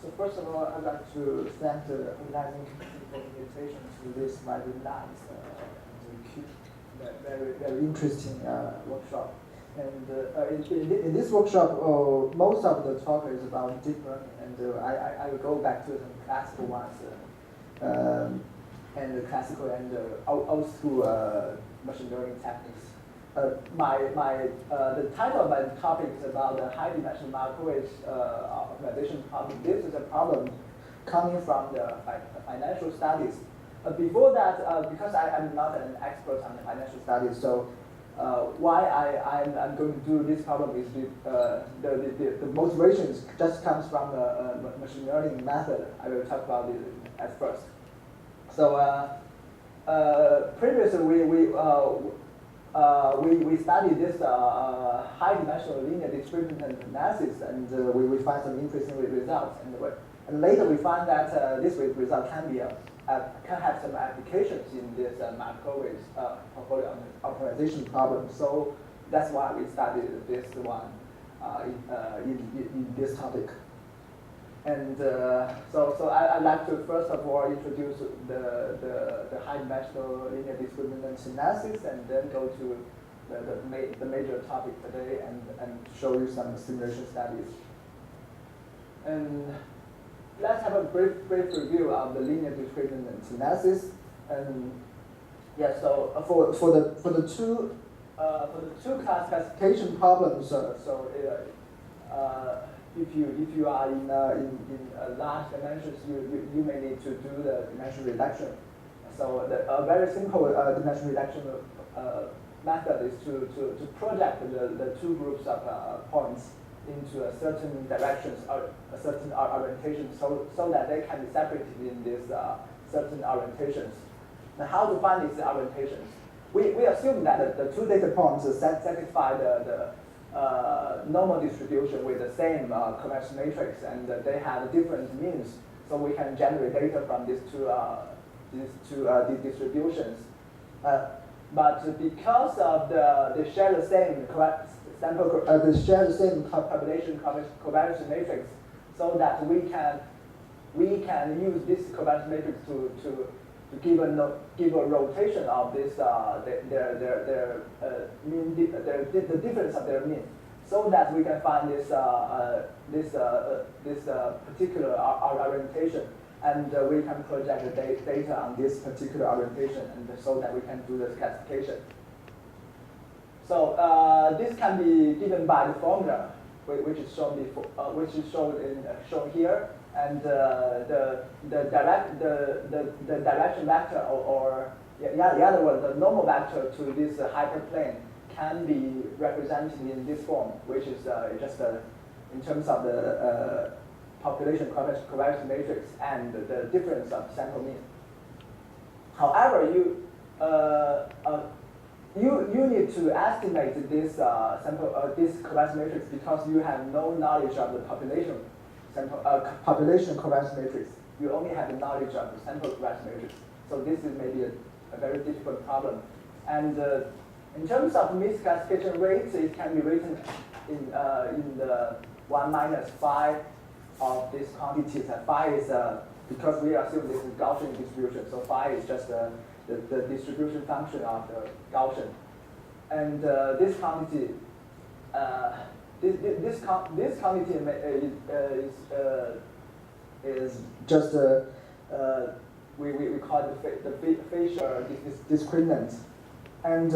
So first of all, I'd like to thank the organizing committee for the invitation to this very nice and very interesting workshop. And in this workshop, most of the talk is about deep learning, and I will go back to some classical ones, and the classical and old school machine learning techniques. The title of my topic is about the high-dimensional Markowitz optimization problem. This is a problem coming from the financial studies. Before that, because I'm not an expert on the financial studies, so why I'm going to do this problem is the motivation just comes from the machine learning method. I will talk about it at first. So previously we studied this high-dimensional linear discriminant analysis, and we find some interesting results. And later we find that this result can have some applications in this Markowitz portfolio optimization problem. So that's why we studied this one in this topic. And so I'd like to first of all introduce the high-dimensional linear discriminant analysis, and then go to the major topic today and show you some simulation studies. And let's have a brief review of the linear discriminant analysis. And yeah, so for the two classification problems, if you are in large dimensions, you may need to do the dimension reduction. So a very simple dimension reduction method is to project the two groups of points into a certain directions or a certain orientation, so that they can be separated in these certain orientations. Now, how to find these orientations? We assume that the two data points satisfy the normal distribution with the same convection matrix, and they have different means, so we can generate data from these two distributions. But because of they share the same they share the same population covariance matrix, so that we can use this covariance matrix to give a rotation of this the difference of their mean, so that we can find this particular orientation, and we can project the data on this particular orientation, and so that we can do the classification. So this can be given by the formula, which is shown before, which is shown here. And the direction vector, or the other one, the normal vector to this hyperplane can be represented in this form, which is just in terms of the population covariance matrix and the difference of sample mean. However, you need to estimate this this covariance matrix because you have no knowledge of the population covariance matrix. You only have the knowledge of the sample covariance matrix. So this is maybe a very difficult problem. And in terms of misclassification rates, it can be written in the 1 minus phi of this quantity. And phi is because we assume this is Gaussian distribution, so phi is just the distribution function of the Gaussian. And this quantity. This quantity is just we call it the Fisher discriminant, and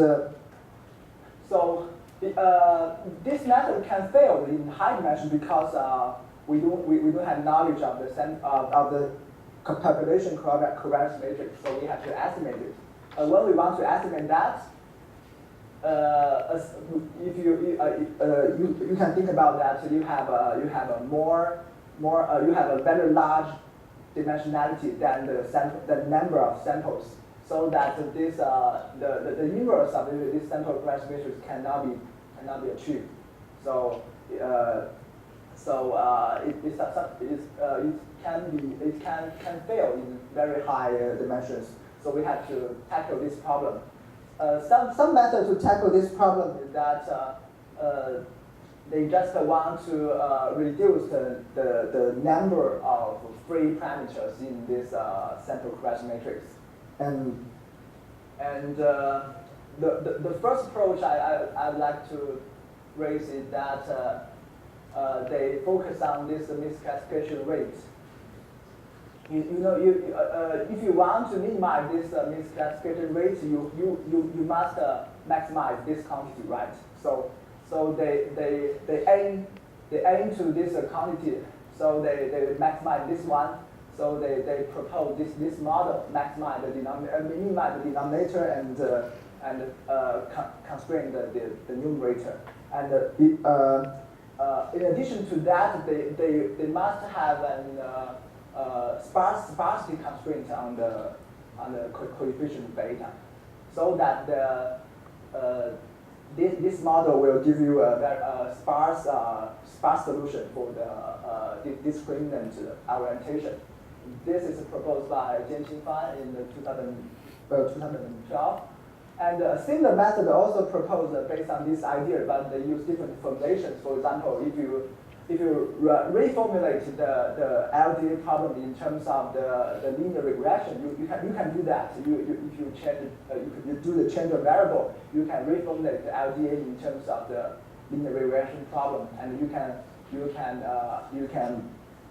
so this method can fail in high dimension because we don't have knowledge of the population covariance matrix, so we have to estimate it. When we want to estimate that, if you can think about that, so you have a very large dimensionality than the number of samples, so that this the inverse of this sample covariance matrix cannot be achieved. So it can fail in very high dimensions. So we have to tackle this problem. Some method to tackle this problem is that they just want to reduce the number of free parameters in this sample correction matrix. And the first approach I'd like to raise is that they focus on this misclassification rate. If you want to minimize this misclassification rate, you must maximize this quantity, right? So they aim to this quantity. So they maximize this one. So they propose this model, maximize the minimize the denominator and constrain the numerator. And in addition to that, they must have an sparsity constraint on the coefficient beta, so that this model will give you a sparse solution for the discriminant orientation. This is proposed by Zhen Zhang in 2012. And a similar method also proposed based on this idea, but they use different formulations. For example, if you reformulate the LDA problem in terms of the linear regression, you can do that. If you change you do the change of variable, you can reformulate the LDA in terms of the linear regression problem, and you can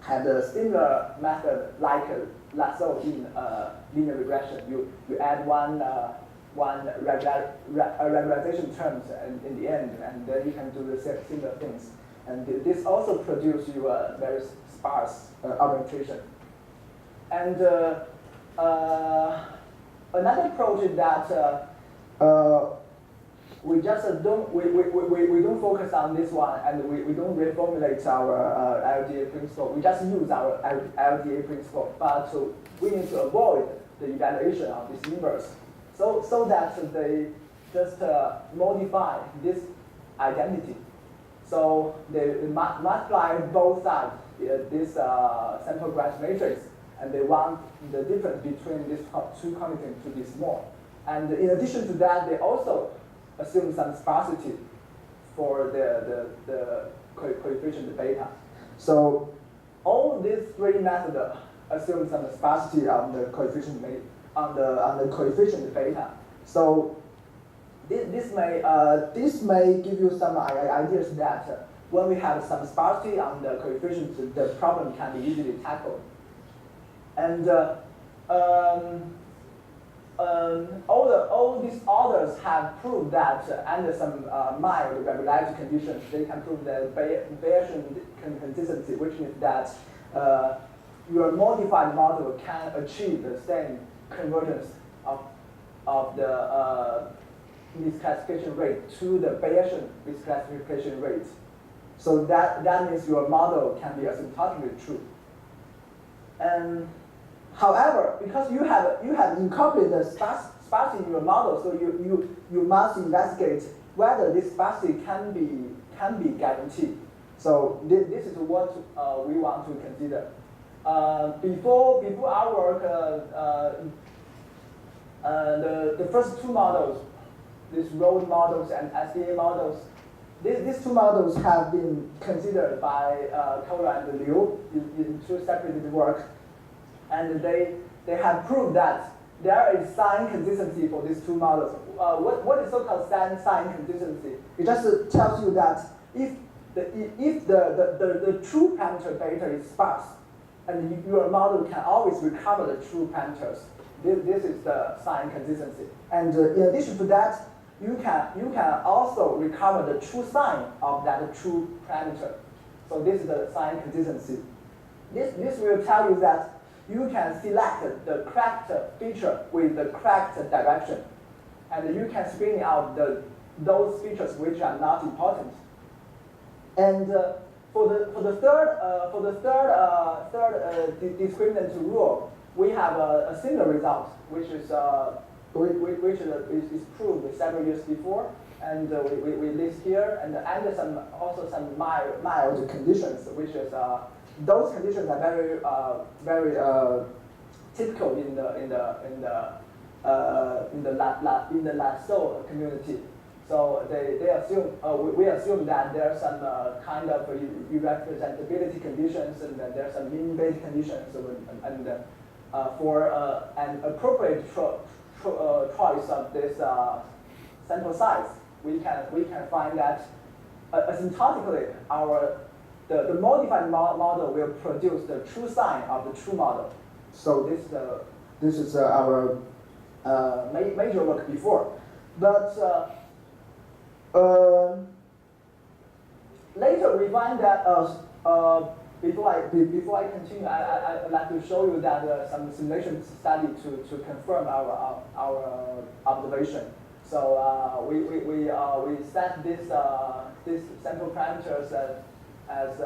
have a similar method like lasso in linear regression. You add one regularization terms in the end, and then you can do the similar things. And this also produces you a very sparse orientation. And another approach is that we just don't focus on this one, and we don't reformulate our LDA principle. We just use our LDA principle, but we need to avoid the evaluation of this inverse. So that they just modify this identity. So they multiply both sides, this sample graph matrix, and they want the difference between these two quantities to be small. And in addition to that, they also assume some sparsity for the coefficient beta. So all these three methods assume some sparsity on the coefficient on the coefficient beta. So this may give you some ideas that when we have some sparsity on the coefficient, the problem can be easily tackled. And all these authors have proved that under some mild regularity conditions, they can prove the Bayesian consistency, which means that your modified model can achieve the same convergence of the misclassification rate to the Bayesian misclassification rate. So that means your model can be asymptotically true. And however, because you have incorporated the sparsity in your model, so you must investigate whether this sparsity can be guaranteed. So this is what we want to consider. Before our work, the first two models, these road models and SDA models, these two models have been considered by Kohler and Liu in two separate work, and they have proved that there is sign consistency for these two models. What is so-called sign consistency? It just tells you that if the true parameter beta is sparse, and your model can always recover the true parameters. This is the sign consistency. And in addition to that, you can also recover the true sign of that true parameter. So this is the sign consistency. This will tell you that you can select the correct feature with the correct direction, and you can screen out those features which are not important. And for the third discriminant rule, we have a similar result, which is proved several years before, and we list here, and under some mild conditions, which is those conditions are very typical in the lasso community. So they assume, we assume that there's some kind of irrepresentability conditions, and that there's some mean-based conditions, and for an appropriate choice of this sample size, we can find that asymptotically the modified model will produce the true sign of the true model. So this is our major work before, but later we find that before I continue, I'd like to show you that some simulation study to confirm our observation. So we set this sample parameters as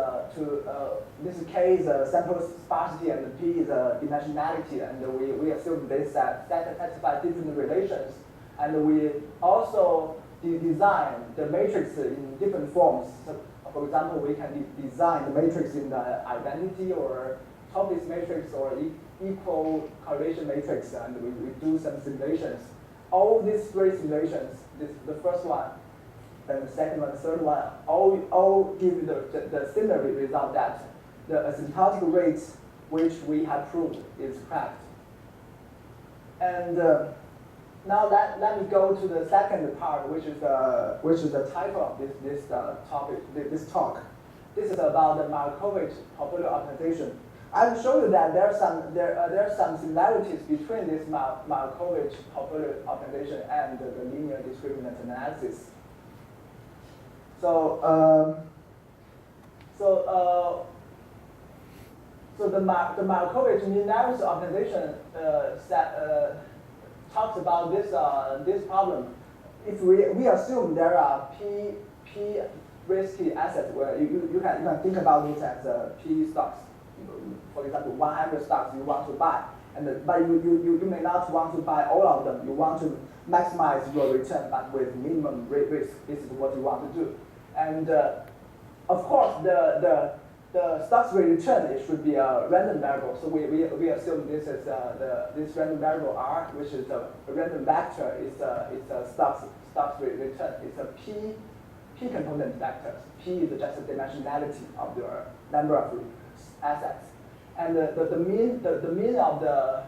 this K is sample sparsity and P is dimensionality, and we assume they satisfy different relations, and we also design the matrix in different forms. So, for example, we can design the matrix in the identity or topics matrix or equal correlation matrix, and we do some simulations. All these three simulations, the first one, and the second one, the third one, all give the similar result that the asymptotic rate which we have proved is correct. And now let me go to the second part, which is the title of this talk. This is about the Markowitz portfolio optimization. I'll show you that there are some similarities between this Markowitz portfolio optimization and the linear discriminant analysis. So the Markowitz linearity optimization talks about this problem. If we assume there are p risky assets, where you can think about it as p stocks. For example, 100 stocks you want to buy, but you may not want to buy all of them. You want to maximize your return, but with minimum risk. This is what you want to do. And of course, the stocks return, it should be a random variable. So we assume this is this random variable R, which is a random vector. It's a stocks return. It's a p component vector. P is just the dimensionality of your number of assets, and the mean of the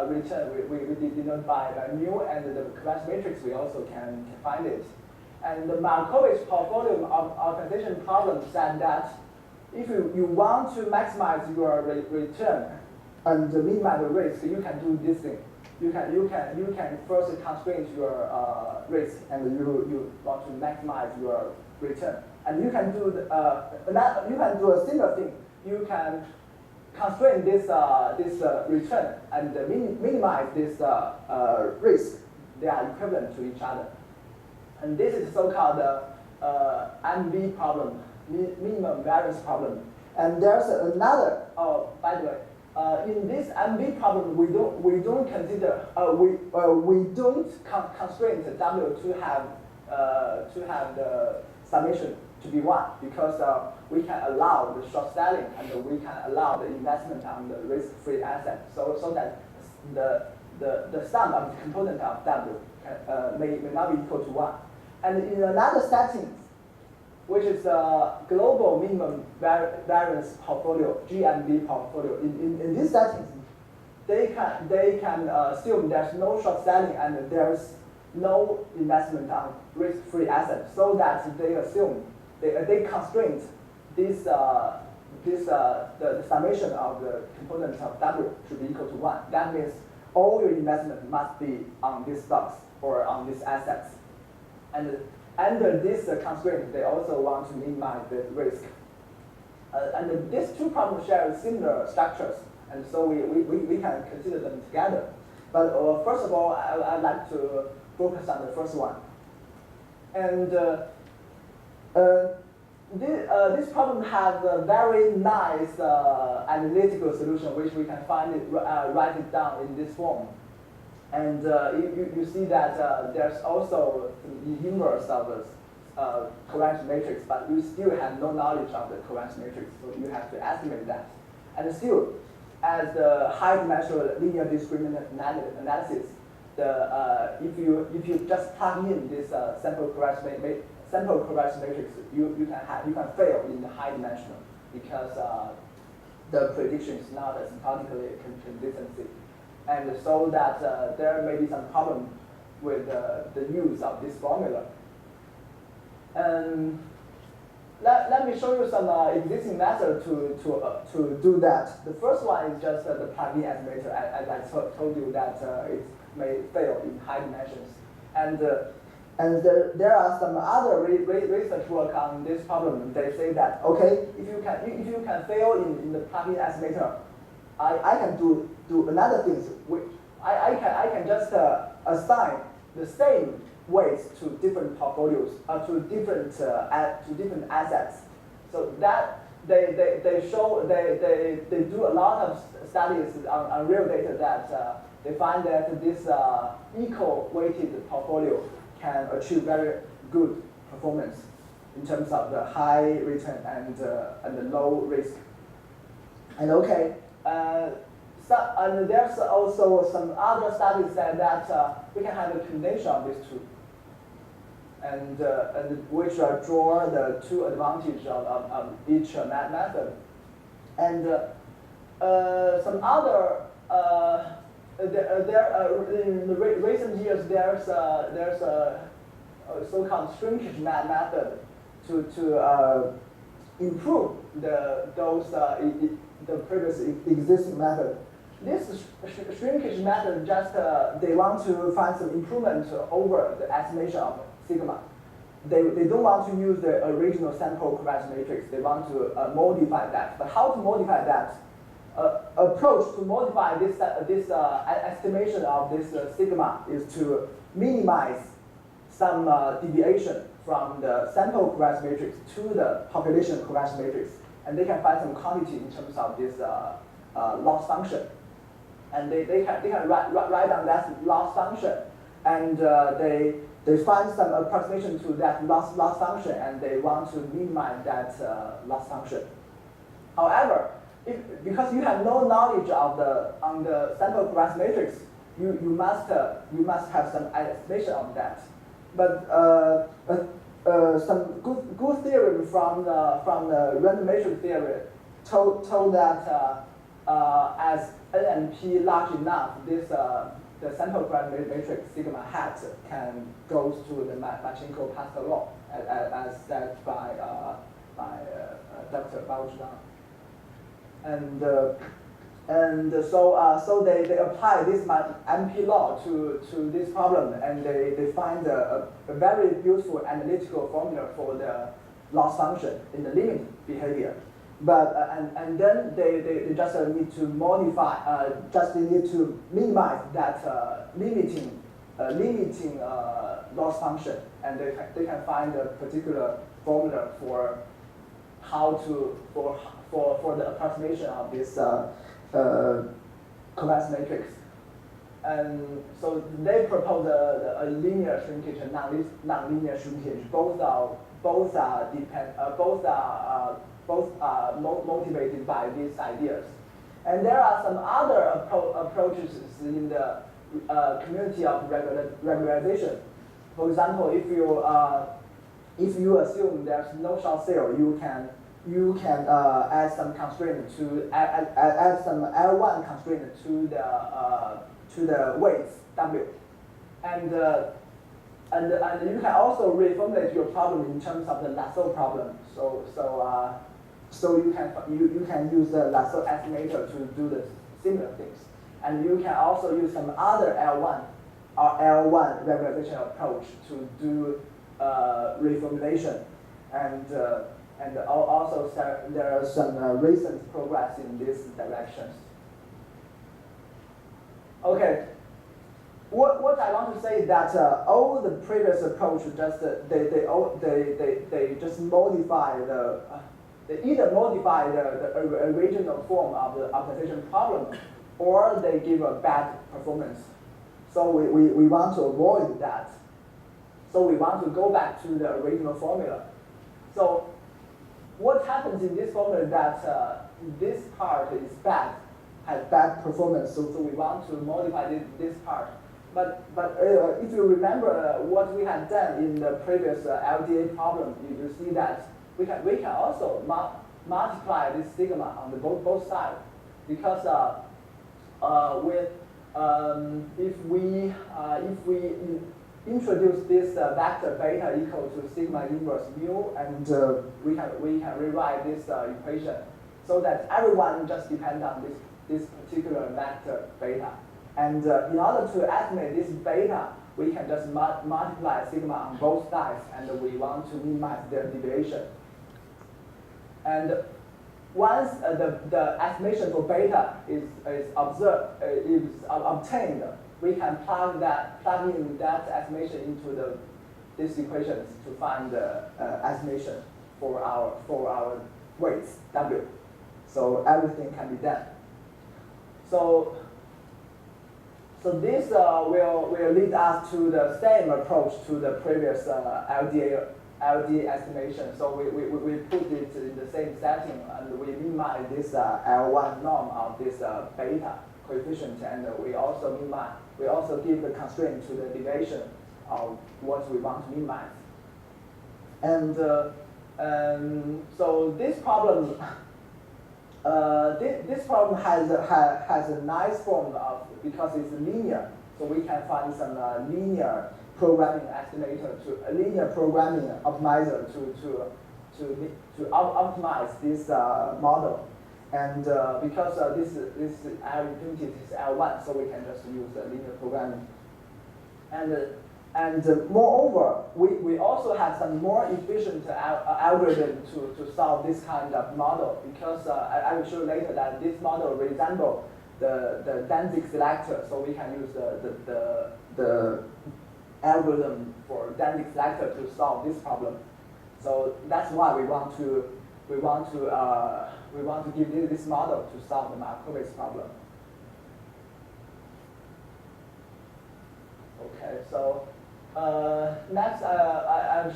return we denote by mu, and the correct matrix we also can find it. And the Markowitz portfolio optimization problem said that if you want to maximize your return and minimize the risk, you can do this thing. You can first constrain your risk, and you want to maximize your return. And you can do a similar thing. You can constrain this return and minimize this risk. They are equivalent to each other. And this is so-called MV problem, minimum variance problem. And there's another. Oh, by the way, in this MV problem, we don't consider we don't constrain the W to have the summation to be 1, because we can allow the short selling and we can allow the investment on the risk-free asset, so that the sum of the component of W may not be equal to 1. And in another setting, which is a global minimum variance portfolio, GMV portfolio, in these settings, they can assume there's no short selling and there's no investment on risk-free assets, so that they assume they constrain this the summation of the components of W should be equal to 1. That means all your investment must be on these stocks or on these assets. And under this constraint, they also want to minimize the risk. And these two problems share similar structures, and so we can consider them together. But first of all, I'd like to focus on the first one. And this problem has a very nice analytical solution, which we can find it, write it down in this form. And you see that there's also the inverse of the correct matrix, but you still have no knowledge of the correct matrix, so you have to estimate that. And still, as the high-dimensional linear discriminant analysis, if you just plug in this sample correction matrix, you can fail in the high dimensional because the prediction is not symptotically consistency, and so that there may be some problem with the use of this formula. And let me show you some existing method to do that. The first one is just the plug-in estimator, as I told you that it may fail in high dimensions. And there are some other research work on this problem. They say that okay, if you can fail in the plug-in estimator, I can do another things. I can just assign the same weights to different portfolios, to different assets. So that they do a lot of studies on real data that they find that this equal weighted portfolio can achieve very good performance in terms of the high return and the low risk. And okay. And there's also some other studies that we can have a combination of these two, and which draw the two advantages of each method. And some other in the recent years there's a so-called shrinkage method to improve the previous existing method. This shrinkage method just they want to find some improvement over the estimation of sigma. They don't want to use the original sample correction matrix. They want to modify that. But how to modify that? Approach to modify this estimation of this sigma is to minimize some deviation from the sample correction matrix to the population correction matrix, and they can find some quantity in terms of this loss function. And they can write down that loss function, and they find some approximation to that loss function, and they want to minimize that loss function. However, because you have no knowledge of on the sample correction matrix, you must have some estimation of that. But some good theory from the random matrix theory told that as N and P large enough, the sample correction matrix sigma hat can go to the Marchenko-Pascal law as said by Dr. Zhen. And so they apply this MP law to this problem, and they find a very useful analytical formula for the loss function in the limit behavior. But and then they just need to modify, they need to minimize that limiting loss function, and they can find a particular formula for how to for the approximation of this correction matrix. And so they propose a linear shrinkage and non-linear shrinkage. Both are motivated by these ideas. And there are some other approaches in the community of regularization. For example, if you assume there's no short sale, you can add some constraint to add some L1 constraint to the weights W, and you can also reformulate your problem in terms of the lasso problem. So you can use the lasso estimator to do the similar things, and you can also use some other L1 or L1 regularization approach to do reformulation, and also there are some recent progress in this direction. Okay, what I want to say is that all the previous approach just they just modify they either modify the original form of the optimization problem, or they give a bad performance. So we want to avoid that. So we want to go back to the original formula. So what happens in this formula is that this part is bad, has bad performance. So we want to modify this part. if you remember what we had done in the previous LDA problem, you see that we can also multiply this sigma on the both sides, because if we introduce this vector beta equal to sigma inverse mu, and we can rewrite this equation so that everyone just depends on this particular vector beta. And in order to estimate this beta, we can just multiply sigma on both sides, and we want to minimize their deviation. And once the estimation for beta is obtained, we can plug in that estimation into these equations to find the estimation for our weights W. So everything can be done. So this will lead us to the same approach to the previous LDA estimation. So we put it in the same setting, and we minimize this L1 norm of this beta coefficient, and we also give the constraint to the deviation of what we want to minimize. And so this problem. This problem has a nice form because it's linear, so we can find some linear programming estimator linear programming optimizer to optimize this model, and because this L infinity is L1, so we can just use the linear programming, and moreover, we also have some more efficient algorithm to solve this kind of model, because I will show you later that this model resembles the Danzig selector, so we can use the algorithm for Danzig selector to solve this problem. So that's why we want to give this model to solve the Markowitz problem. Okay, so. Next, I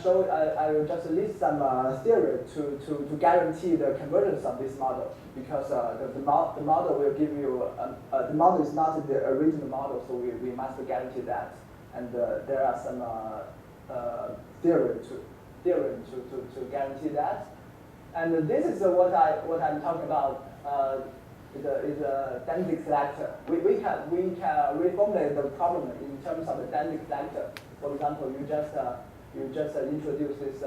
will just list some theory to guarantee the convergence of this model, because the model will give you the model is not the original model, so we must guarantee that, and there are some theorem to guarantee that, and this is what I'm talking about. Is a Danzig selector. We can reformulate the problem in terms of the Danzig selector. For example, you just introduce this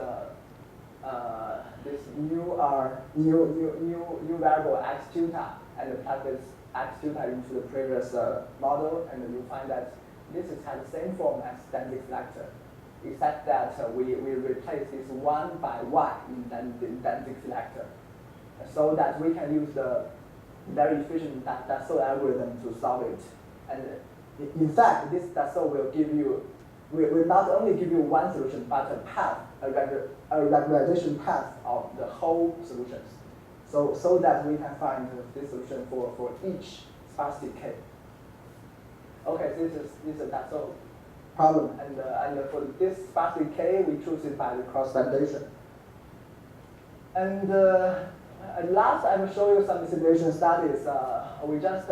this new variable x tilde, and plug this x tilde into the previous model, and you find that this has the same form as Danzig selector, except that we replace this 1 by y in Danzig selector, so that we can use the very efficient Dassault algorithm to solve it. And in fact, this Dassault will not only give you one solution, but a path, a regularization path of the whole solutions, so that we can find this solution for each sparsity k. Okay, so this is a Dassault problem, and for this sparsity k, we choose it by the cross validation. And last, I will show you some simulation studies. We just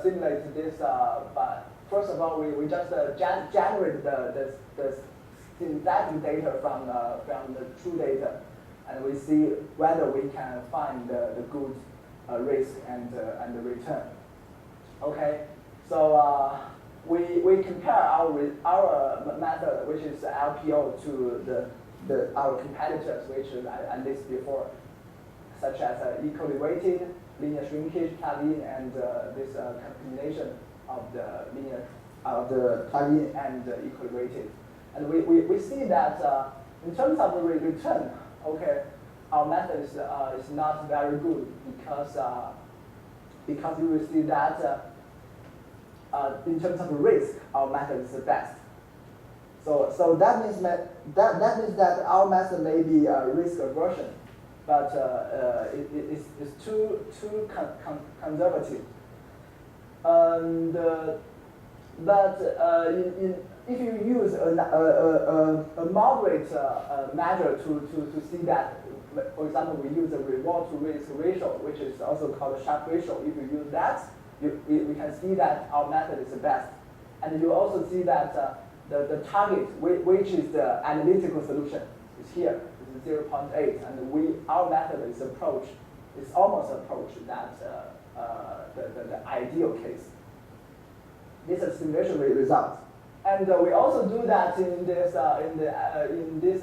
simulate this, but first of all, we just generate the synthetic data from the true data, and we see whether we can find the good risk and the return. Okay, so we compare our method, which is LPO, to our competitors, which I listed before, such as equally weighted, linear shrinkage plugin, and this combination of the plugin and equally weighted. And we see that in terms of the return, okay, our method is not very good, because you will see that in terms of risk, our method is the best. So that means that our method may be risk aversion, but it's too conservative. And if you use a moderate measure to see that, for example, we use a reward to risk ratio, which is also called a Sharpe ratio. If you use that, we can see that our method is the best. And you also see that the target, which is the analytical solution, is here. It's 0.8, and our method is almost approach that the ideal case. This is simulation result. And we also do that in this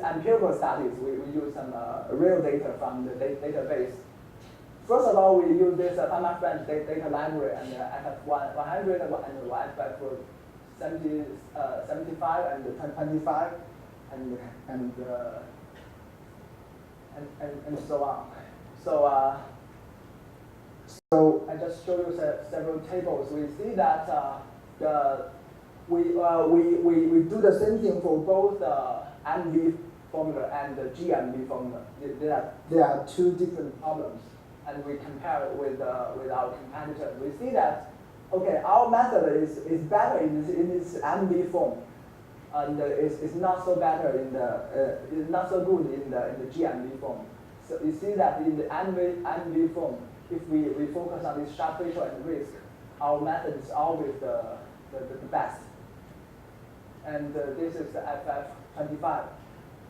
empirical studies. We use some real data from the database. First of all, we use this Fama French data library and FF100 and FF75 and 25 and so on. So I just show you several tables. We see that we do the same thing for both the MV formula and the GMV formula. There are two different problems, and we compare it with our competitor. We see that okay, our method is better in this MV form, and it's not so better in the it's not so good in the GMV form. So you see that in the MV form, if we focus on this sharp ratio and risk, our method is always the best. And this is the FF25.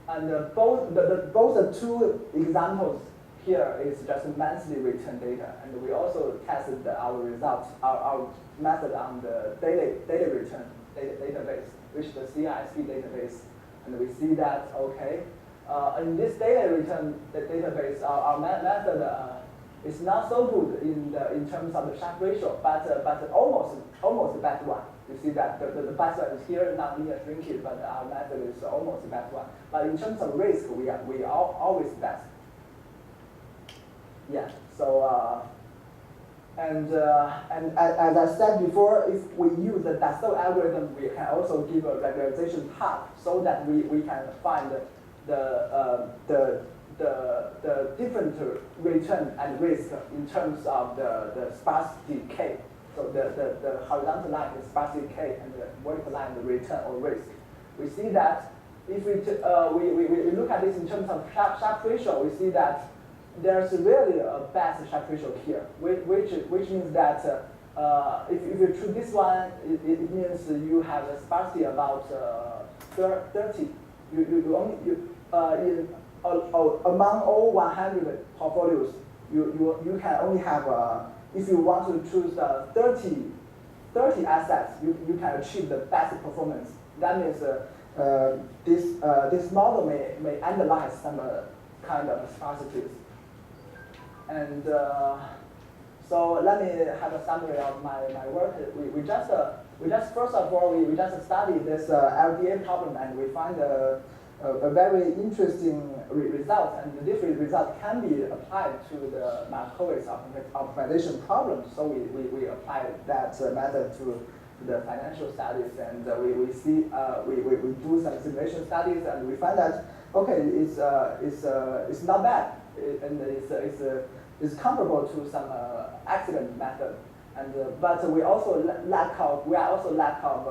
And both the two examples here is just monthly return data. And we also tested our results, our method on the daily return database, which is the CICS database. And we see that, okay, in this daily return database, our method is not so good in terms of the sharp ratio, but almost the best one. You see that the best one is here, not linear shrinkage, but our method is almost the best one. But in terms of risk, we are always best. Yeah. So and as I said before, if we use the Dassault algorithm, we can also give a regularization path so that we can find the different return and risk in terms of the sparsity k. So the horizontal line is sparsity k, and the vertical line the return or risk. We see that if we look at this in terms of sharp ratio, we see that there's really a best sharp ratio here, which means that if you choose this one, it means you have a sparsity about 30. Among all 100 portfolios, you can only have if you want to choose 30 assets, you can achieve the best performance. That means this model may analyze some kind of sparsities. And so let me have a summary of my work. We just first of all we just studied this LDA problem, and we find a very interesting result, and this result can be applied to the Markowitz optimization problem. So we applied that method to the financial studies, and we see we do some simulation studies, and we find that okay, it's not bad, and it's comparable to some accident method, and but we are also lack of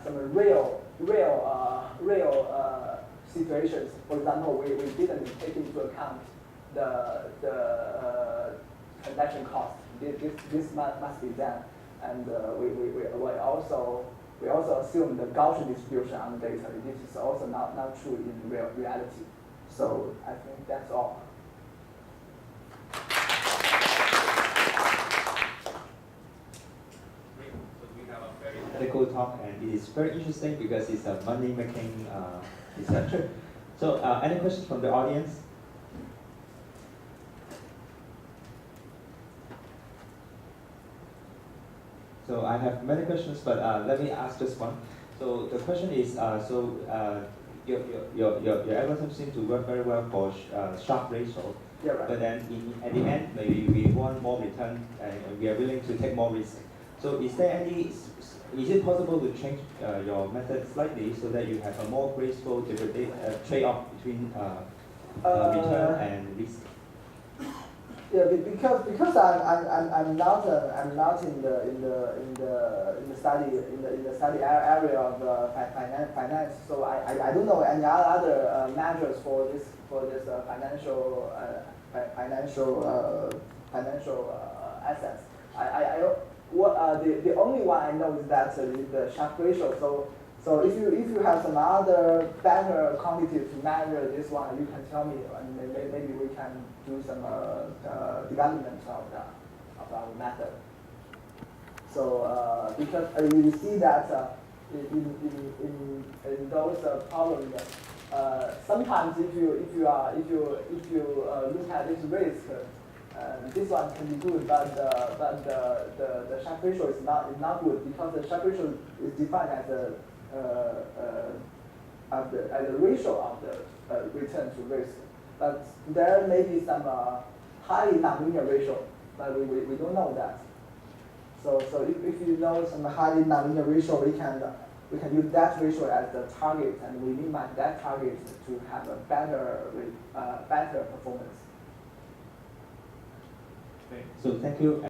some real situations. For example, we didn't take into account the transaction cost. This must be done, and we also assume the Gaussian distribution on the data. This is also not true in reality. So I think that's all. Technical talk, and it is very interesting because it's a money-making research. So, any questions from the audience? So I have many questions, but let me ask just one. So the question is, your algorithm seems to work very well for sharp ratio. Yeah, right. But then at the end, maybe we want more return, and we are willing to take more risk. So is it possible to change your method slightly so that you have a more graceful trade-off between return and risk? Yeah, because I'm not in the study area of finance, so I don't know any other measures for this financial assets. The only one I know is that is the Sharpe ratio. So if you have some other better quantity to measure this one, you can tell me, and maybe we can do some development of our method. So because you see that in those problems, sometimes if you look at this risk, this one can be good, but the Sharpe ratio is not good, because the Sharpe ratio is defined as a ratio of the return to risk. But there may be some highly nonlinear ratio, but we don't know that. So if you know some highly nonlinear ratio, we can use that ratio as the target, and we minimize that target to have a better performance. Okay. So thank you.